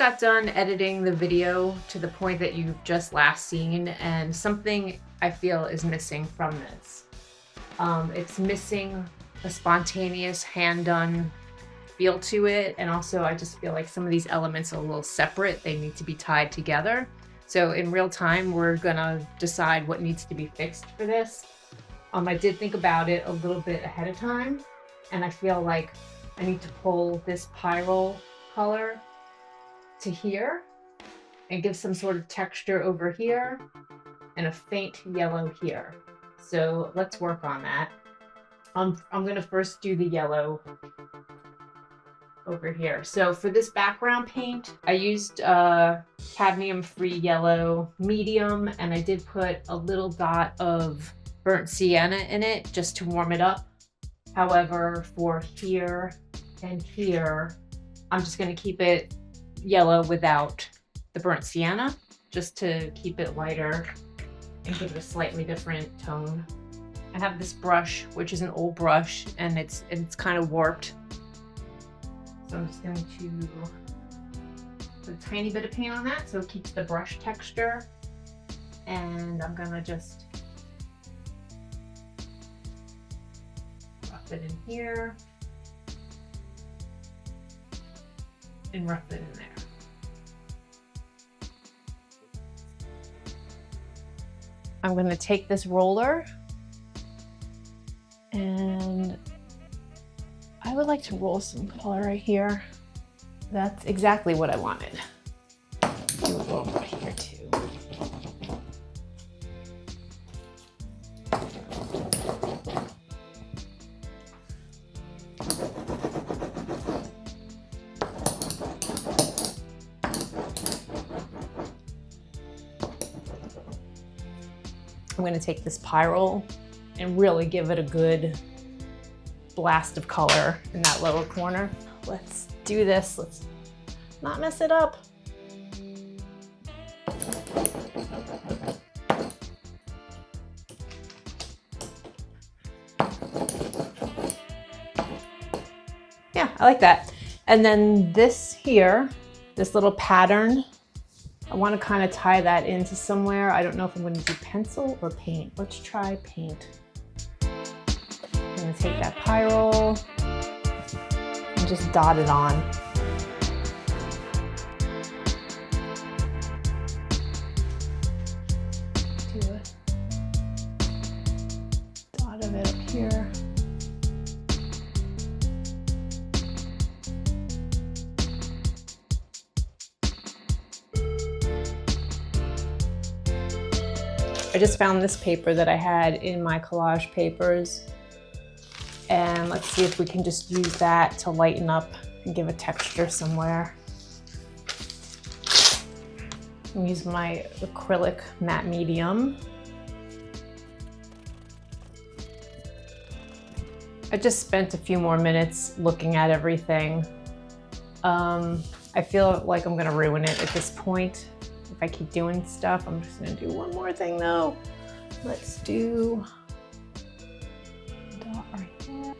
got done editing the video to the point that you've just last seen, and something I feel is missing from this. It's missing a spontaneous hand-done feel to it, and also I just feel like some of these elements are a little separate. They need to be tied together. So in real time, we're gonna decide what needs to be fixed for this. I did think about it a little bit ahead of time, and I feel like I need to pull this pyrrole color to here and give some sort of texture over here and a faint yellow here. So let's work on that. I'm gonna first do the yellow over here. So for this background paint, I used cadmium-free yellow medium, and I did put a little dot of burnt sienna in it just to warm it up. However, for here and here, I'm just gonna keep it yellow without the burnt sienna, just to keep it lighter and give it a slightly different tone. I have this brush, which is an old brush, and it's kind of warped. So I'm just going to put a tiny bit of paint on that so it keeps the brush texture. And I'm going to just rough it in here and rough it in there. I'm going to take this roller, and I would like to roll some color right here. That's exactly what I wanted. Do a little right here too. I'm going to take this pyrrole and really give it a good blast of color in that lower corner. Let's do this. Let's not mess it up. Yeah, I like that. And then this here, this little pattern, I want to kind of tie that into somewhere. I don't know if I'm going to do pencil or paint. Let's try paint. I'm going to take that pyrrole and just dot it on. Do a dot of it up here. I just found this paper that I had in my collage papers, and let's see if we can just use that to lighten up and give a texture somewhere. I'm using my acrylic matte medium. I just spent a few more minutes looking at everything. I feel like I'm gonna ruin it at this point. If I keep doing stuff, I'm just gonna do one more thing though. Let's do a dot right there.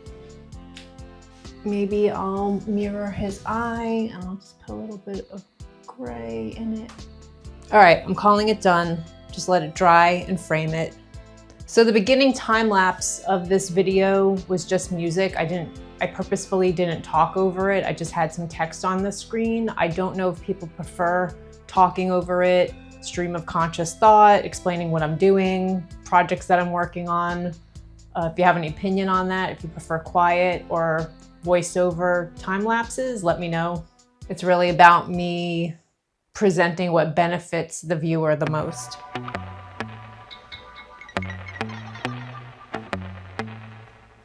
Maybe I'll mirror his eye and I'll just put a little bit of gray in it. All right, I'm calling it done. Just let it dry and frame it. So the beginning time lapse of this video was just music. I purposefully didn't talk over it. I just had some text on the screen. I don't know if people prefer talking over it, stream of conscious thought, explaining what I'm doing, projects that I'm working on. If you have any opinion on that, if you prefer quiet or voiceover time lapses, let me know. It's really about me presenting what benefits the viewer the most.